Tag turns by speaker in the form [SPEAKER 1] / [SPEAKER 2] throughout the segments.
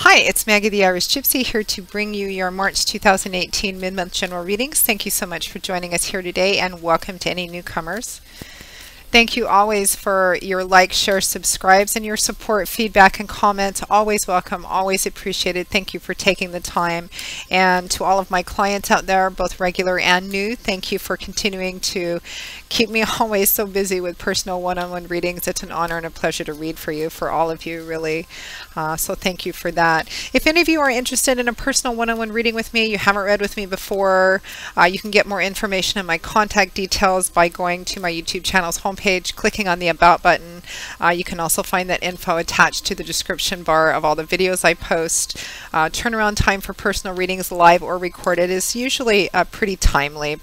[SPEAKER 1] Hi, it's Maggie the Irish Gypsy here to bring you your March 2018 mid-month general readings. Thank you so much for joining us here today, and welcome to any newcomers. Thank you always for your likes, shares, subscribes, and your support, feedback, and comments. Always welcome, always appreciated. Thank you for taking the time. And to all of my clients out there, both regular and new, thank you for continuing to keep me always so busy with personal one-on-one readings. It's an honor and a pleasure to read for you, for all of you, really. So thank you for that. If any of you are interested in a personal one-on-one reading with me, you haven't read with me before, you can get more information and my contact details by going to my YouTube channel's homepage, clicking on the About button. You can also find that info attached to the description bar of all the videos I post. Turnaround time for personal readings, live or recorded, is usually pretty timely,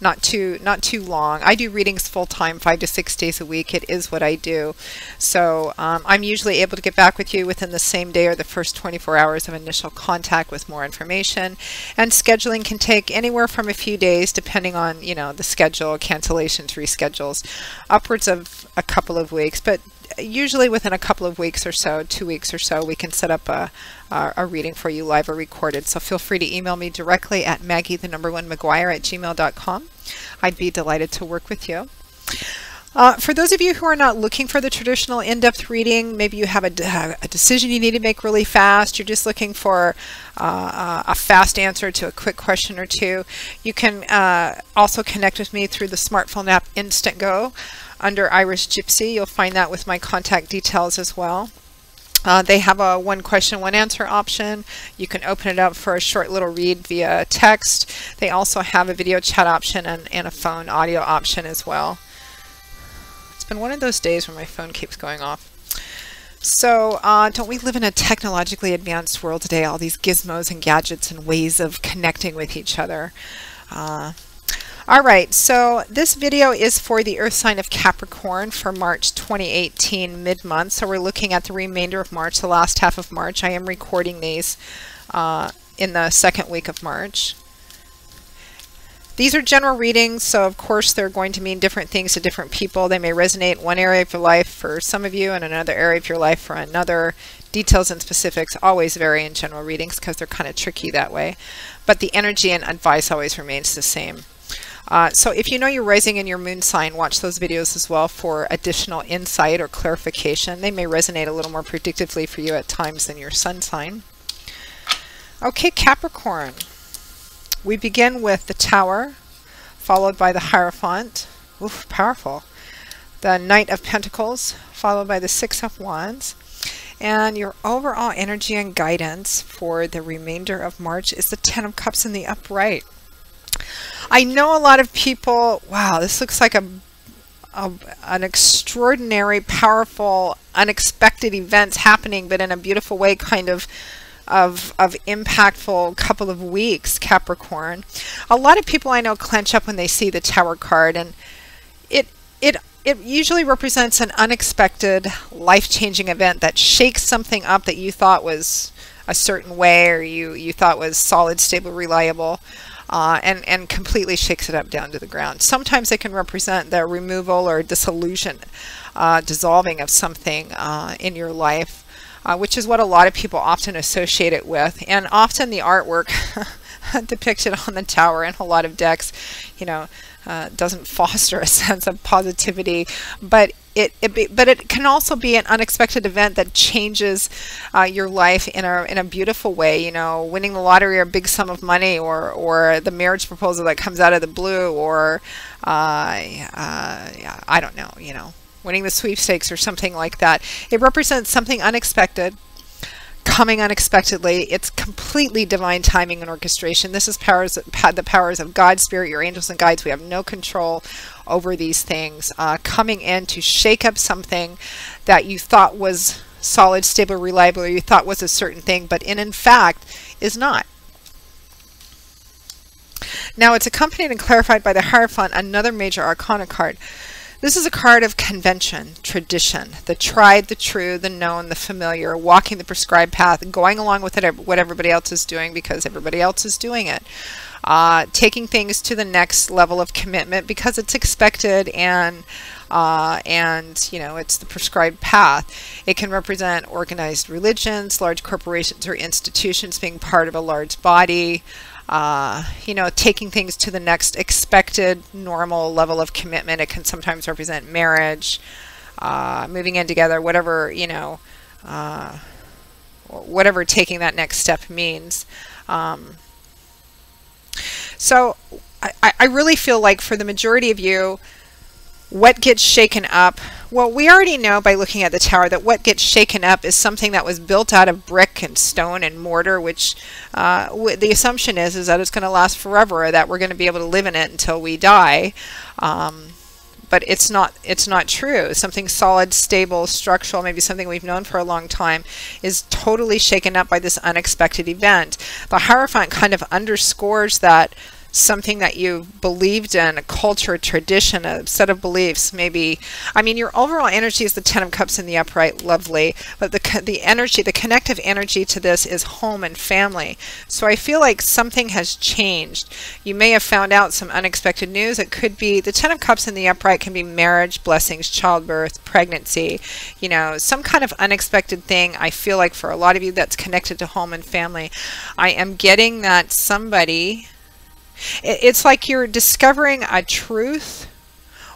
[SPEAKER 1] not too long. I do readings full-time, 5 to 6 days a week. It is what I do. So I'm usually able to get back with you within the same day or the first 24 hours of initial contact with more information. And scheduling can take anywhere from a few days, depending on, the schedule, cancellations, reschedules, upwards of a couple of weeks. But usually within a couple of weeks or so, 2 weeks or so, we can set up a reading for you, live or recorded. So feel free to email me directly at maggie1maguire@gmail.com. I'd be delighted to work with you. For those of you who are not looking for the traditional in-depth reading, maybe you have a decision you need to make really fast, you're just looking for a fast answer to a quick question or two, you can also connect with me through the smartphone app Instantgo under Irish Gypsy. You'll find that with my contact details as well. They have a one question, one answer option. You can open it up for a short little read via text. They also have a video chat option and a phone audio option as well. It's been one of those days when my phone keeps going off. So don't we live in a technologically advanced world today? All these gizmos and gadgets and ways of connecting with each other. All right, so this video is for the Earth sign of Capricorn for March 2018 mid-month. So we're looking at the remainder of March, the last half of March. I am recording these in the second week of March. These are general readings, so of course they're going to mean different things to different people. They may resonate in one area of your life for some of you and another area of your life for another. Details and specifics always vary in general readings because they're kind of tricky that way. But the energy and advice always remains the same. So if you know your rising and your moon sign, watch those videos as well for additional insight or clarification. They may resonate a little more predictively for you at times than your sun sign. Okay, Capricorn. We begin with the Tower, followed by the Hierophant. Oof, powerful. The Knight of Pentacles, followed by the Six of Wands. And your overall energy and guidance for the remainder of March is the Ten of Cups in the upright. I know a lot of people, wow, this looks like an extraordinary, powerful, unexpected events happening, but in a beautiful way, kind of impactful couple of weeks, Capricorn. A lot of people I know clench up when they see the Tower card, and it usually represents an unexpected, life-changing event that shakes something up that you thought was a certain way, or you thought was solid, stable, reliable. And completely shakes it up down to the ground. Sometimes it can represent the removal or dissolution, dissolving of something in your life, which is what a lot of people often associate it with. And often the artwork depicted on the Tower in a lot of decks, doesn't foster a sense of positivity, but it can also be an unexpected event that changes your life in a beautiful way. Winning the lottery or a big sum of money, or the marriage proposal that comes out of the blue, or I don't know, winning the sweepstakes or something like that. It represents something unexpected, coming unexpectedly. It's completely divine timing and orchestration. This is the powers of God, Spirit, your angels and guides. We have no control over these things, coming in to shake up something that you thought was solid, stable, reliable, or you thought was a certain thing, but in fact is not. Now it's accompanied and clarified by the Hierophant, another major arcana card. This is a card of convention, tradition, the tried, the true, the known, the familiar, walking the prescribed path, going along with what everybody else is doing because everybody else is doing it. Taking things to the next level of commitment because it's expected and and you know, it's the prescribed path. It can represent organized religions, large corporations or institutions being part of a large body, you know, taking things to the next expected normal level of commitment. It can sometimes represent marriage, moving in together, whatever, you know, whatever taking that next step means. So I really feel like for the majority of you, what gets shaken up, well, we already know by looking at the tower that what gets shaken up is something that was built out of brick and stone and mortar, which the assumption is that it's going to last forever, or that we're going to be able to live in it until we die. But it's not true. Something solid, stable, structural, maybe something we've known for a long time, is totally shaken up by this unexpected event. The Hierophant kind of underscores that something that you've believed in, a culture, a tradition, a set of beliefs, maybe. I mean, your overall energy is the Ten of Cups in the upright, lovely, but the energy, the connective energy to this is home and family. So I feel like something has changed. You may have found out some unexpected news. It could be the Ten of Cups in the upright, can be marriage, blessings, childbirth, pregnancy, you know, some kind of unexpected thing. I feel like for a lot of you that's connected to home and family. I am getting that somebody, it's like you're discovering a truth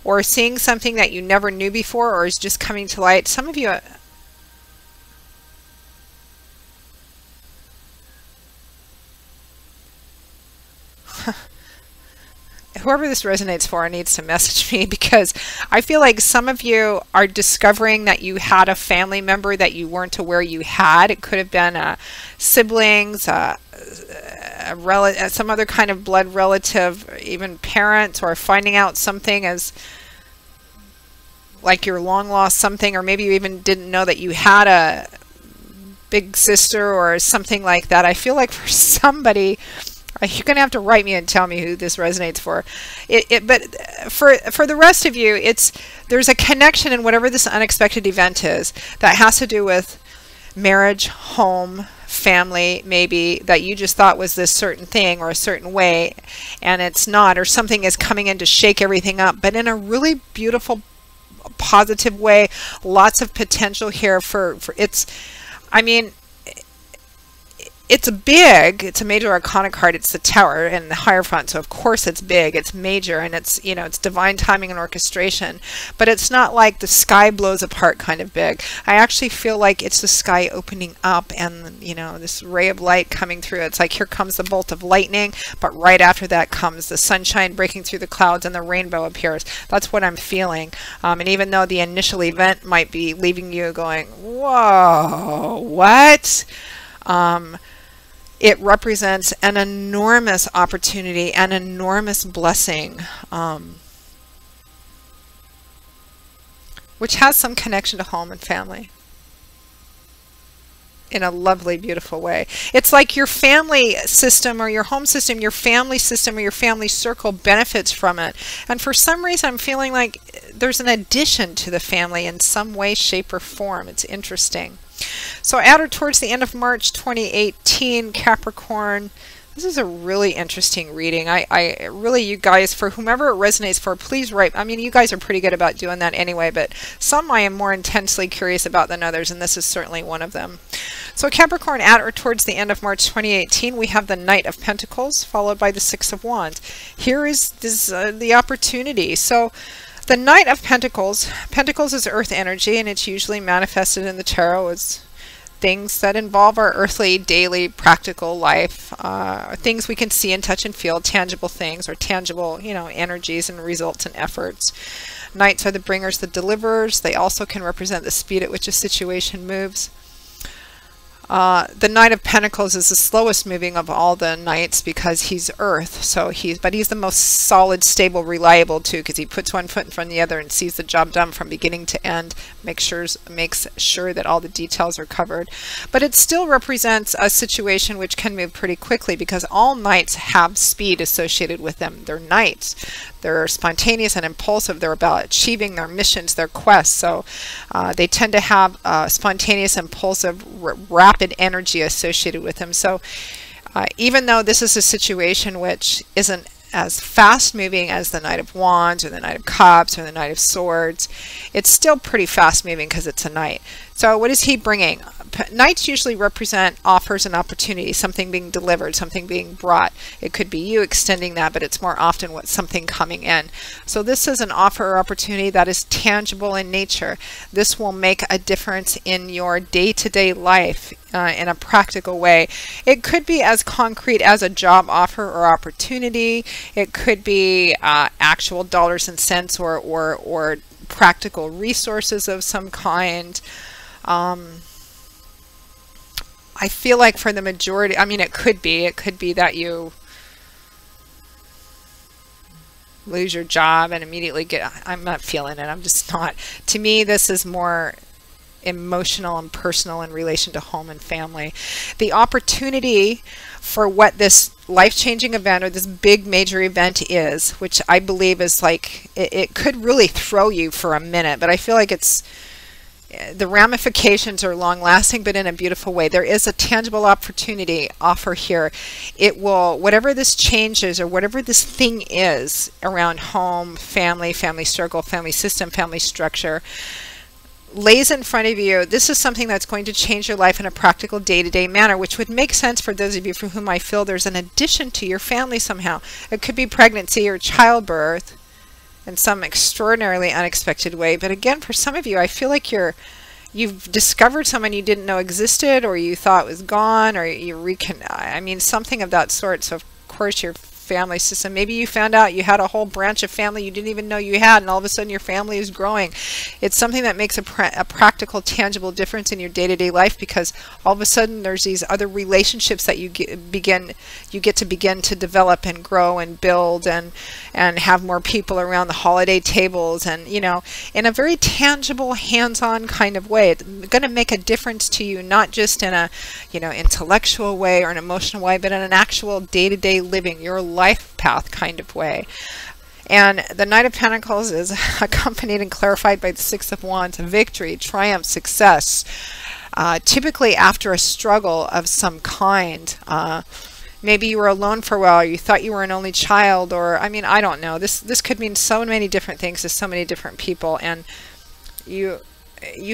[SPEAKER 1] or seeing something that you never knew before, or is just coming to light. Some of you, whoever this resonates for needs to message me, because I feel like some of you are discovering that you had a family member that you weren't aware you had. It could have been siblings, some other kind of blood relative, even parents, or finding out something as like your long lost something, or maybe you even didn't know that you had a big sister or something like that. I feel like for somebody, you're going to have to write me and tell me who this resonates for. But for the rest of you, there's a connection in whatever this unexpected event is that has to do with marriage, home, family, maybe, that you just thought was this certain thing or a certain way, and it's not, or something is coming in to shake everything up, but in a really beautiful, positive way. Lots of potential here for it's, I mean, it's big. It's a major arcana card. It's the Tower and the Hierophant, so of course it's big, it's major, and it's, you know, it's divine timing and orchestration. But it's not like the sky blows apart kind of big. I actually feel like it's the sky opening up, and, you know, this ray of light coming through. It's like here comes the bolt of lightning, but right after that comes the sunshine breaking through the clouds and the rainbow appears. That's what I'm feeling. And even though the initial event might be leaving you going, whoa, what? It represents an enormous opportunity, an enormous blessing, which has some connection to home and family in a lovely, beautiful way. It's like your family system or your home system, your family system or your family circle benefits from it. And for some reason, I'm feeling like there's an addition to the family in some way, shape, or form. It's interesting. So at or towards the end of March 2018, Capricorn, this is a really interesting reading. I really, you guys, for whomever it resonates for, please write. I mean, you guys are pretty good about doing that anyway, but some I am more intensely curious about than others, and this is certainly one of them. So Capricorn, at or towards the end of March 2018, we have the Knight of Pentacles, followed by the Six of Wands. Here is the opportunity. So the Knight of Pentacles, Pentacles is earth energy, and it's usually manifested in the tarot as things that involve our earthly, daily, practical life, things we can see and touch and feel, tangible things, or tangible, you know, energies and results and efforts. Knights are the bringers, the deliverers. They also can represent the speed at which a situation moves. The Knight of Pentacles is the slowest moving of all the knights because he's earth. So he's the most solid, stable, reliable too, because he puts one foot in front of the other and sees the job done from beginning to end, makes sure that all the details are covered. But it still represents a situation which can move pretty quickly because all knights have speed associated with them. They're knights. They're spontaneous and impulsive. They're about achieving their missions, their quests. So they tend to have spontaneous, impulsive, rapid energy associated with them. So even though this is a situation which isn't as fast moving as the Knight of Wands or the Knight of Cups or the Knight of Swords. It's still pretty fast moving because it's a knight. So what is he bringing? Knights usually represent offers and opportunities, something being delivered, something being brought. It could be you extending that, but it's more often what something coming in. So this is an offer or opportunity that is tangible in nature. This will make a difference in your day-to-day life in a practical way. It could be as concrete as a job offer or opportunity. It could be actual dollars and cents or practical resources of some kind. I feel like for the majority, I mean, it could be that you lose your job and immediately I'm not feeling it. I'm just not. To me, this is more emotional and personal in relation to home and family. The opportunity for what this life-changing event or this big major event is, which I believe is like, it could really throw you for a minute, but I feel like the ramifications are long-lasting, but in a beautiful way. There is a tangible offer here. It will, whatever this changes or whatever this thing is around home, family circle, family system, family structure, lays in front of you. This is something that's going to change your life in a practical day-to-day manner, which would make sense for those of you for whom I feel there's an addition to your family somehow. It could be pregnancy or childbirth in some extraordinarily unexpected way. But again, for some of you, I feel like you've discovered someone you didn't know existed, or you thought was gone, or I mean, something of that sort. So of course your family system, maybe you found out you had a whole branch of family you didn't even know you had, and all of a sudden your family is growing. It's something that makes a practical, tangible difference in your day-to-day life, because all of a sudden there's these other relationships that you get to begin to develop and grow and build and have more people around the holiday tables, and you know, in a very tangible, hands-on kind of way. It's going to make a difference to you, not just in a, you know, intellectual way or an emotional way, but in an actual day-to-day living, your life path kind of way. And the Knight of Pentacles is accompanied and clarified by the Six of Wands, victory, triumph, success, typically after a struggle of some kind. Maybe you were alone for a while, or you thought you were an only child, or I mean, I don't know. This could mean so many different things to so many different people, and you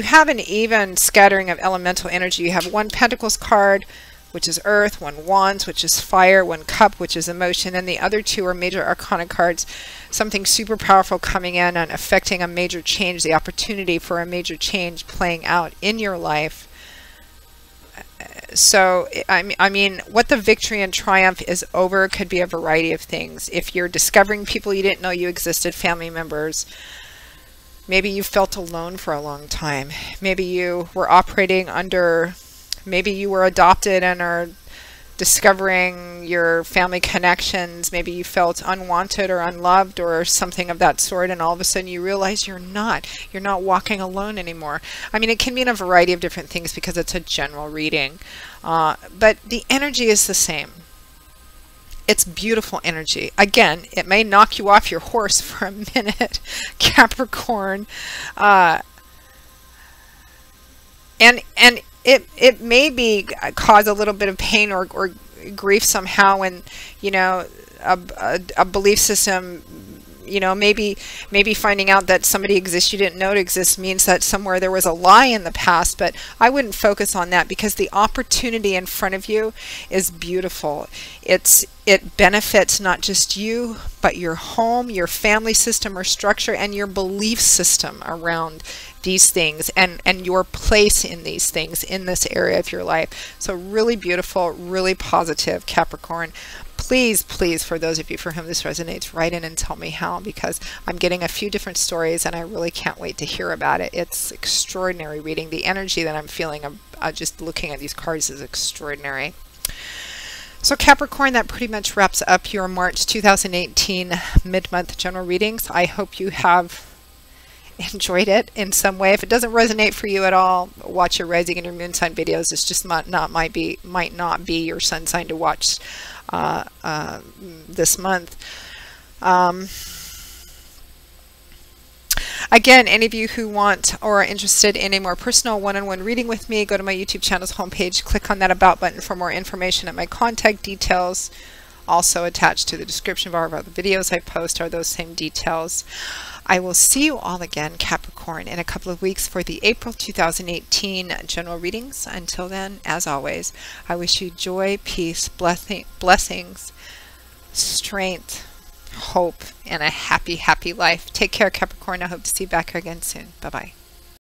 [SPEAKER 1] have an even scattering of elemental energy. You have one Pentacles card, which is earth, one wands, which is fire, one cup, which is emotion, and the other two are major arcana cards, something super powerful coming in and affecting a major change, the opportunity for a major change playing out in your life. So, I mean, what the victory and triumph is over could be a variety of things. If you're discovering people you didn't know you existed, family members, maybe you felt alone for a long time. Maybe you were operating under, maybe you were adopted and are discovering your family connections. Maybe you felt unwanted or unloved or something of that sort, and all of a sudden you realize you're not walking alone anymore. I mean, it can mean a variety of different things because it's a general reading, but the energy is the same. It's beautiful energy. Again, it may knock you off your horse for a minute, Capricorn, and it may cause a little bit of pain or grief somehow, when, you know, a belief system, you know, maybe finding out that somebody exists you didn't know to exist means that somewhere there was a lie in the past. But I wouldn't focus on that, because the opportunity in front of you is beautiful. It benefits not just you, but your home, your family system or structure, and your belief system around these things, and your place in these things in this area of your life. So really beautiful, really positive, Capricorn. Please, please, for those of you for whom this resonates, write in and tell me how, because I'm getting a few different stories and I really can't wait to hear about it. It's extraordinary reading. The energy that I'm feeling just looking at these cards is extraordinary. So Capricorn, that pretty much wraps up your March 2018 mid-month general readings. I hope you have enjoyed it in some way. If it doesn't resonate for you at all, watch your rising and your moon sign videos. It's just might not be your sun sign to watch this month. Again, any of you who want or are interested in a more personal one-on-one reading with me, go to my YouTube channel's homepage, click on that About button for more information and my contact details. Also attached to the description bar of other videos I post are those same details. I will see you all again, Capricorn, in a couple of weeks for the April 2018 general readings. Until then, as always, I wish you joy, peace, blessings, strength, hope, and a happy, happy life. Take care, Capricorn. I hope to see you back again soon. Bye-bye.